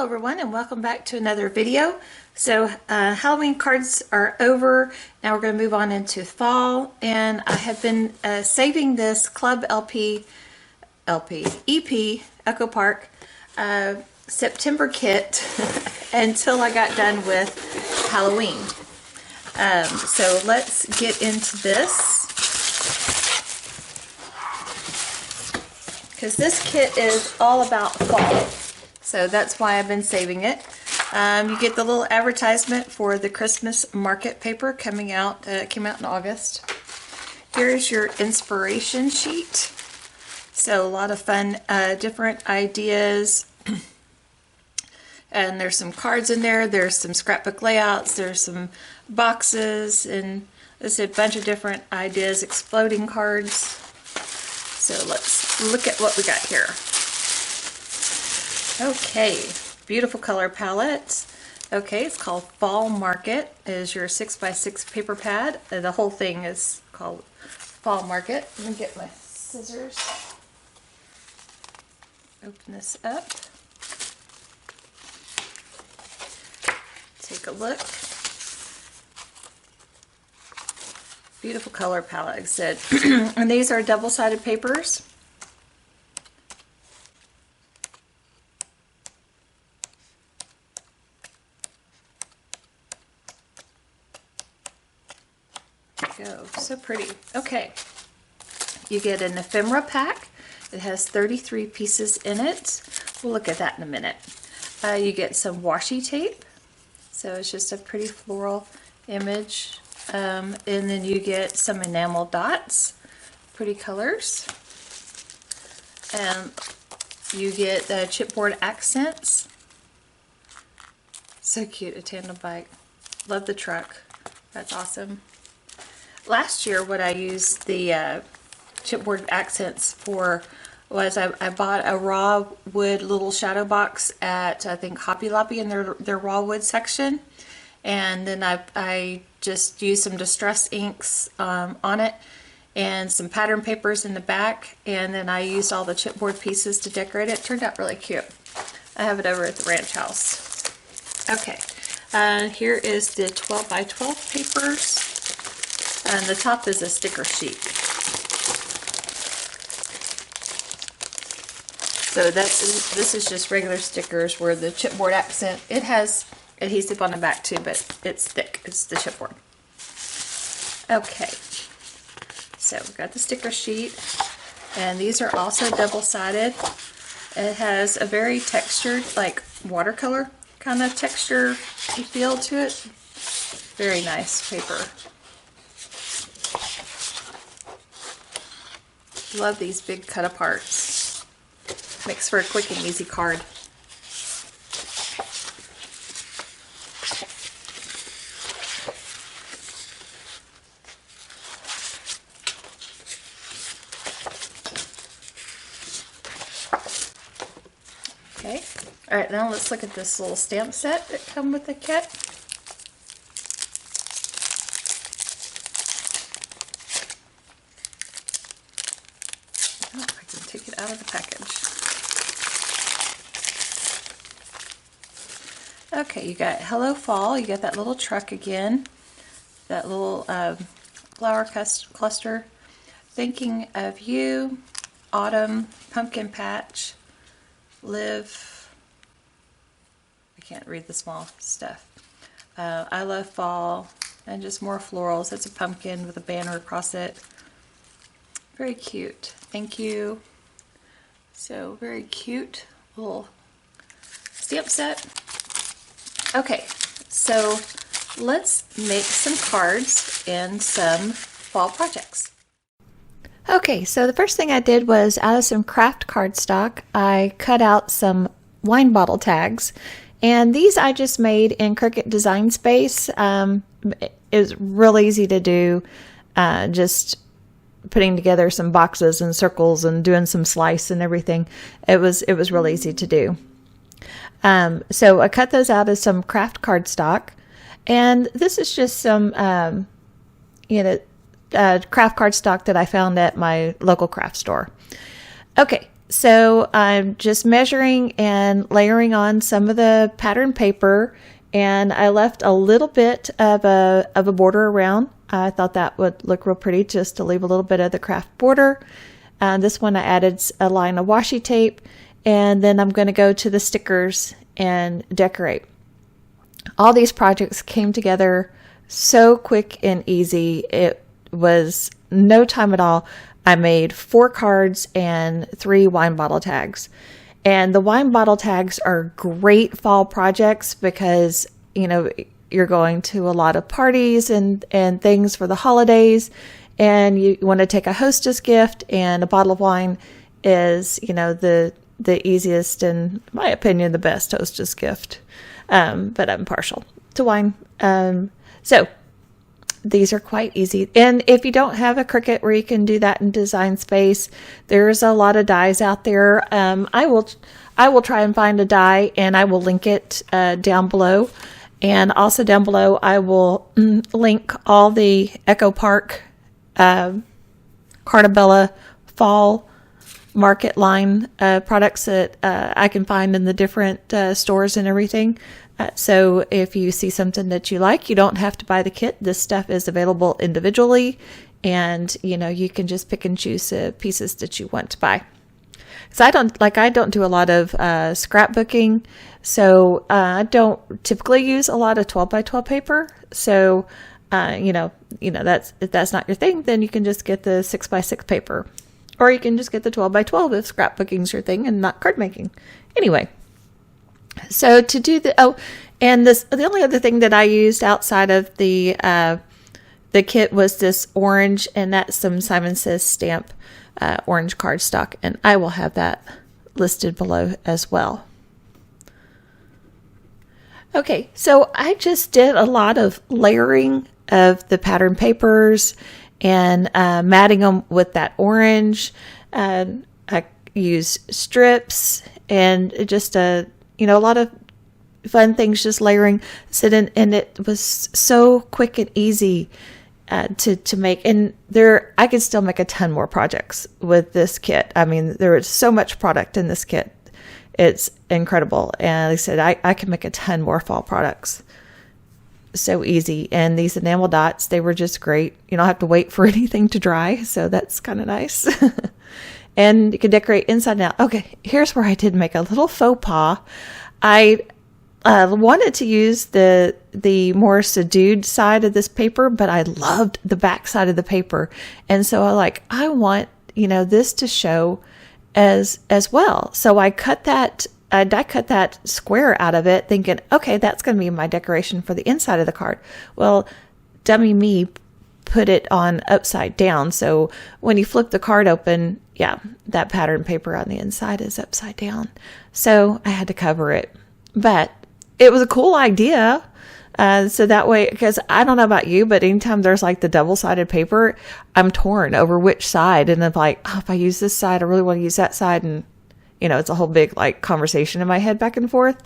Hello everyone and welcome back to another video. So Halloween cards are over. Now we're going to move on into fall, and I have been saving this Club EP Echo Park September kit until I got done with Halloween. So let's get into this, because this kit is all about fall. So that's why I've been saving it. You get the little advertisement for the Christmas market paper coming out. Came out in August. Here's your inspiration sheet. So a lot of fun, different ideas. And there's some cards in there. There's some scrapbook layouts. There's some boxes, and there's a bunch of different ideas, exploding cards. So let's look at what we got here. Okay, beautiful color palette. Okay, it's called Fall Market. It is your 6x6 paper pad. The whole thing is called Fall Market. Let me get my scissors. Open this up. Take a look. Beautiful color palette, like I said. And these are double-sided papers. Go. So pretty. Okay. You get an ephemera pack. It has 33 pieces in it. We'll look at that in a minute. You get some washi tape. So it's just a pretty floral image. And then you get some enamel dots. Pretty colors. And you get chipboard accents. So cute. A tandem bike. Love the truck. That's awesome. Last year, what I used the chipboard accents for was I bought a raw wood little shadow box at, I think, Hobby Lobby in their raw wood section, and then I just used some distress inks on it and some pattern papers in the back, and then I used all the chipboard pieces to decorate it. It turned out really cute. I have it over at the ranch house. Okay, here is the 12 by 12 papers. And the top is a sticker sheet. So this is just regular stickers, where the chipboard accent, it has adhesive on the back too, but it's thick. It's the chipboard. Okay. So we've got the sticker sheet, and these are also double-sided. It has a very textured, like watercolor kind of texture feel to it. Very nice paper. Love these big cut aparts. Makes for a quick and easy card. Okay. Alright, now let's look at this little stamp set that comes with the kit. Take it out of the package. Okay, you got Hello Fall. You got that little truck again. That little flower cluster. Thinking of You. Autumn. Pumpkin Patch. Live. I can't read the small stuff. I Love Fall. And just more florals. It's a pumpkin with a banner across it. Very cute. Thank You. So very cute little stamp set. Okay, so let's make some cards and some fall projects. Okay, so the first thing I did was, out of some craft cardstock, I cut out some wine bottle tags, and these I just made in Cricut Design Space. It was real easy to do, just putting together some boxes and circles and doing some slice and everything. It was real easy to do. So I cut those out of some craft cardstock, and this is just some craft cardstock that I found at my local craft store. Okay, So I'm just measuring and layering on some of the pattern paper, and I left a little bit of a border around. I thought that would look real pretty just to leave a little bit of the craft border. This one I added a line of washi tape, and then I'm going to go to the stickers and decorate. All these projects came together so quick and easy. It was no time at all. I made 4 cards and 3 wine bottle tags. And the wine bottle tags are great fall projects because, you know, you're going to a lot of parties and things for the holidays, and you want to take a hostess gift, and a bottle of wine is, you know, the easiest and, in my opinion, the best hostess gift. But I'm partial to wine. So these are quite easy. And if you don't have a Cricut where you can do that in Design Space, there's a lot of dies out there. I will try and find a die, and I will link it down below. And also down below, I will link all the Echo Park, Carta Bella fall market line products that I can find in the different stores and everything. So if you see something that you like, you don't have to buy the kit. This stuff is available individually, and you know, you can just pick and choose pieces that you want to buy. So I don't do a lot of scrapbooking, so I don't typically use a lot of 12 by 12 paper. So you know that's, if that's not your thing, then you can just get the 6 by 6 paper, or you can just get the 12 by 12 if scrapbooking's your thing and not card making. Anyway. So to do the the only other thing that I used outside of the kit was this orange, and that's some Simon Says stamp orange cardstock, and I will have that listed below as well. Okay, so I just did a lot of layering of the pattern papers and matting them with that orange. I used strips and just a lot of fun things, just layering and it was so quick and easy to make. And I could still make a ton more projects with this kit. I mean, there is so much product in this kit. It's incredible. And like I said, I can make a ton more fall products. So easy. And these enamel dots, they were just great. You don't have to wait for anything to dry. So that's kind of nice. And you can decorate inside and out. Okay, here's where I did make a little faux pas. I wanted to use the more subdued side of this paper, but I loved the back side of the paper. And so I want, this to show as well. So I cut that square out of it, thinking, okay, that's going to be my decoration for the inside of the card. Well, dummy me put it on upside down. So when you flip the card open, that pattern paper on the inside is upside down. So I had to cover it, but it was a cool idea. So that way, because I don't know about you, but anytime there's the double-sided paper, I'm torn over which side. And I'm like, if I use this side, I really want to use that side. And, it's a whole big conversation in my head back and forth.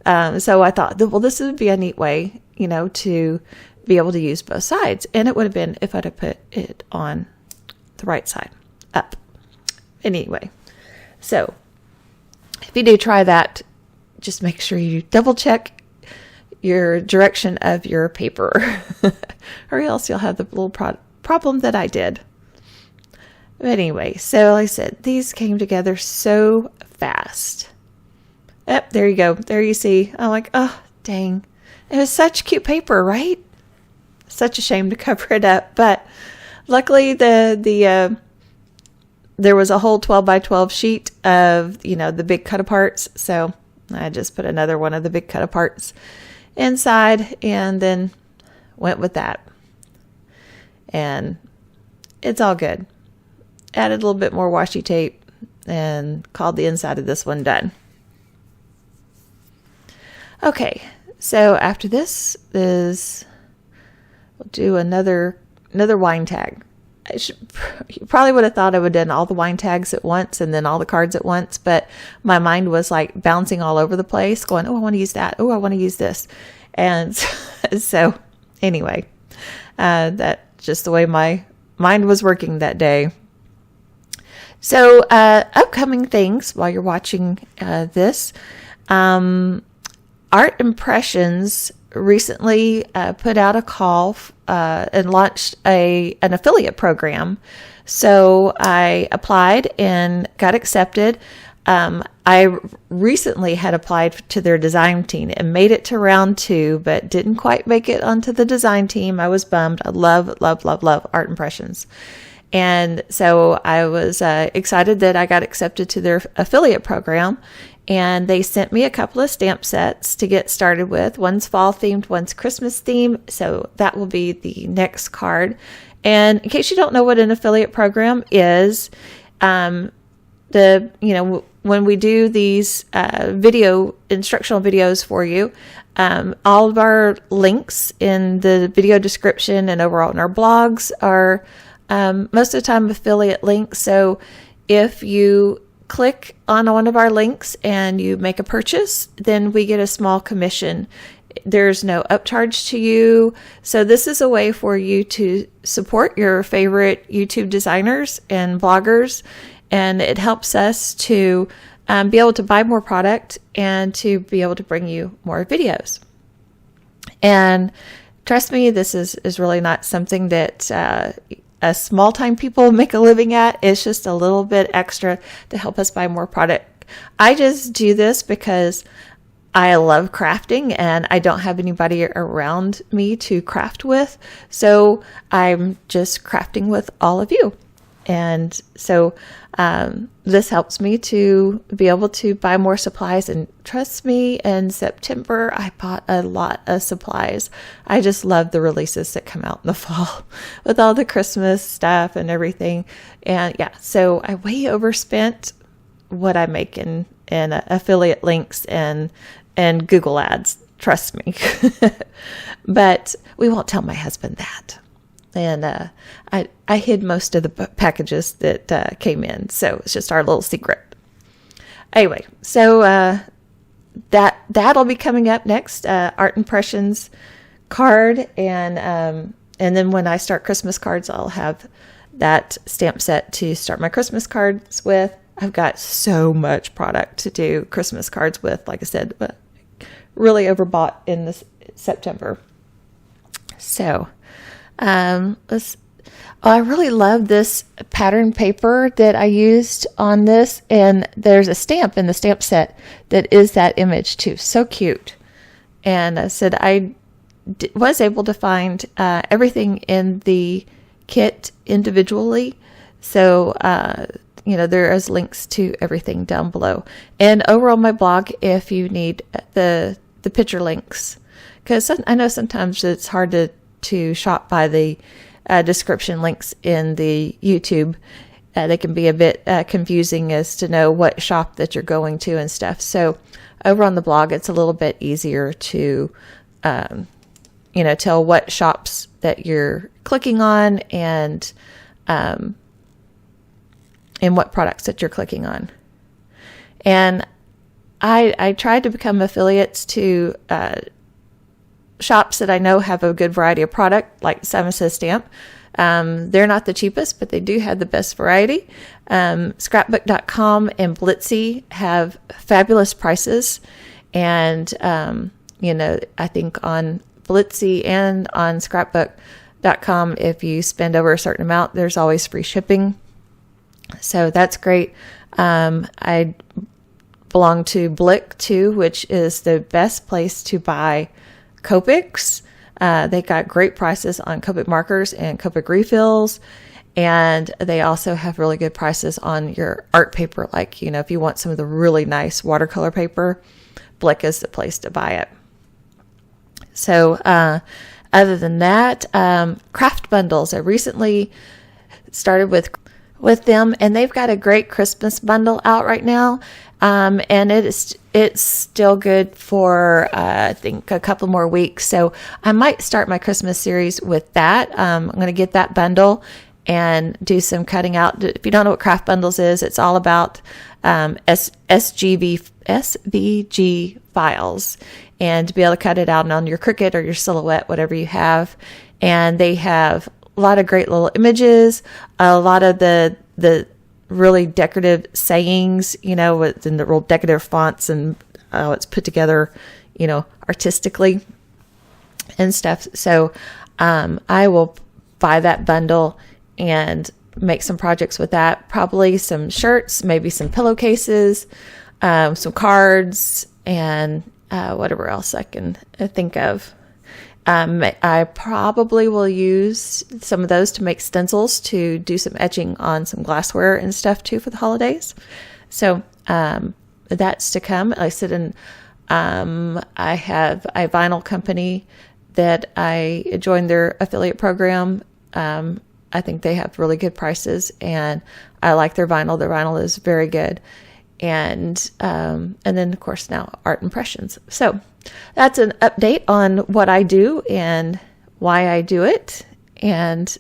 So I thought, well, this would be a neat way, to be able to use both sides. And it would have been if I'd have put it on the right side up. Anyway, so if you do try that, just make sure you double check your direction of your paper or else you'll have the little problem that I did. But anyway, so like I said, these came together so fast. Yep, there you go. There you see. I'm like, oh, dang. It was such cute paper, right? Such a shame to cover it up. But luckily there was a whole 12 by 12 sheet of, the big cut-aparts. So I just put another one of the big cut-aparts inside and then went with that. And it's all good. Added a little bit more washi tape and called the inside of this one done. Okay, so after this we'll do another wine tag. You probably would have thought I would have done all the wine tags at once and then all the cards at once, but my mind was bouncing all over the place, going, oh, I want to use that. Oh, I want to use this. And so anyway, that's just the way my mind was working that day. So upcoming things while you're watching this, Art Impressions recently put out a call and launched an affiliate program. So I applied and got accepted. I recently had applied to their design team and made it to round 2, but didn't quite make it onto the design team. I was bummed. I love Art Impressions. And so I was excited that I got accepted to their affiliate program. And they sent me a couple of stamp sets to get started with. One's fall themed, one's Christmas themed. So that will be the next card. And in case you don't know what an affiliate program is, when we do these instructional videos for you, all of our links in the video description and overall in our blogs are most of the time affiliate links. So if you click on one of our links and you make a purchase, then we get a small commission. There's no upcharge to you. So this is a way for you to support your favorite YouTube designers and bloggers. And it helps us to be able to buy more product and to be able to bring you more videos. And trust me, this is really not something that small time people make a living at. It's just a little bit extra to help us buy more product. I just do this because I love crafting and I don't have anybody around me to craft with. So I'm just crafting with all of you. And so this helps me to be able to buy more supplies. And trust me, in September, I bought a lot of supplies. I just love the releases that come out in the fall with all the Christmas stuff and everything. And yeah, so I way overspent what I make in affiliate links and Google ads. Trust me. But we won't tell my husband that. And I hid most of the packages that came in, so it's just our little secret. Anyway, so that'll be coming up next. Art Impressions card, and then when I start Christmas cards, I'll have that stamp set to start my Christmas cards with. I've got so much product to do Christmas cards with. Like I said, but really overbought in this September. So. I really love this pattern paper that I used on this, and there's a stamp in the stamp set that is that image too. So cute. And I said I was able to find everything in the kit individually. So, there is links to everything down below. And over on my blog, if you need the picture links, because I know sometimes it's hard to shop by the description links in the YouTube. They can be a bit confusing as to know what shop that you're going to and stuff. So over on the blog, it's a little bit easier to, tell what shops that you're clicking on and what products that you're clicking on. And I tried to become affiliates to shops that I know have a good variety of product, like Simon Says Stamp. They're not the cheapest, but they do have the best variety. Scrapbook.com and Blitsy have fabulous prices. And, I think on Blitsy and on Scrapbook.com, if you spend over a certain amount, there's always free shipping. So that's great. I belong to Blick too, which is the best place to buy Copics. They got great prices on Copic markers and Copic refills, and they also have really good prices on your art paper. Like, if you want some of the really nice watercolor paper, Blick is the place to buy it. So other than that, craft bundles. I recently started with them, and they've got a great Christmas bundle out right now. And it's still good for, I think, a couple more weeks. So I might start my Christmas series with that. I'm going to get that bundle and do some cutting out. If you don't know what craft bundles is, it's all about SVG files, and to be able to cut it out on your Cricut or your Silhouette, whatever you have. And they have a lot of great little images, a lot of the really decorative sayings, you know, in the real decorative fonts, and it's put together, you know, artistically and stuff. So I will buy that bundle and make some projects with that. Probably some shirts, maybe some pillowcases, some cards, and whatever else I can think of. I probably will use some of those to make stencils to do some etching on some glassware and stuff too for the holidays. So that's to come. Like I said, I have a vinyl company that I joined their affiliate program. I think they have really good prices, and I like their vinyl. Their vinyl is very good. And then of course now art impressions. So that's an update on what I do and why I do it. And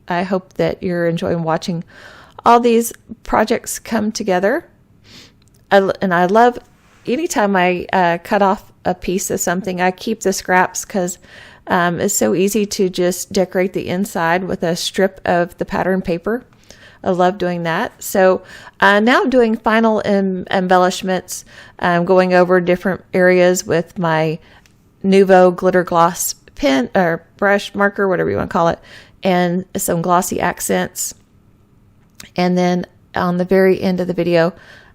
I hope that you're enjoying watching all these projects come together. And I love anytime I cut off a piece of something, I keep the scraps because it's so easy to just decorate the inside with a strip of the pattern paper. I love doing that. So now I'm doing final embellishments, going over different areas with my Nuvo glitter gloss pen or brush marker, whatever you want to call it, and some glossy accents. And then on the very end of the video,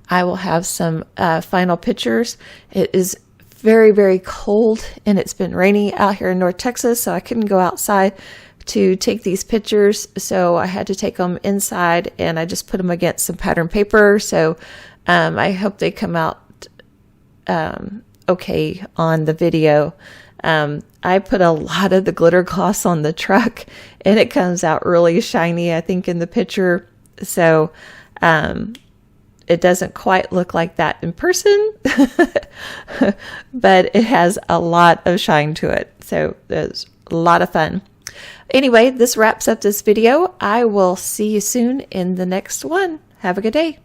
I will have some final pictures. It is very, very cold, and it's been rainy out here in North Texas, so I couldn't go outside to take these pictures, so I had to take them inside, and I just put them against some pattern paper. So I hope they come out okay on the video. I put a lot of the glitter gloss on the truck, and it comes out really shiny, I think, in the picture. So it doesn't quite look like that in person, but it has a lot of shine to it. So it's a lot of fun. Anyway, this wraps up this video. I will see you soon in the next one. Have a good day.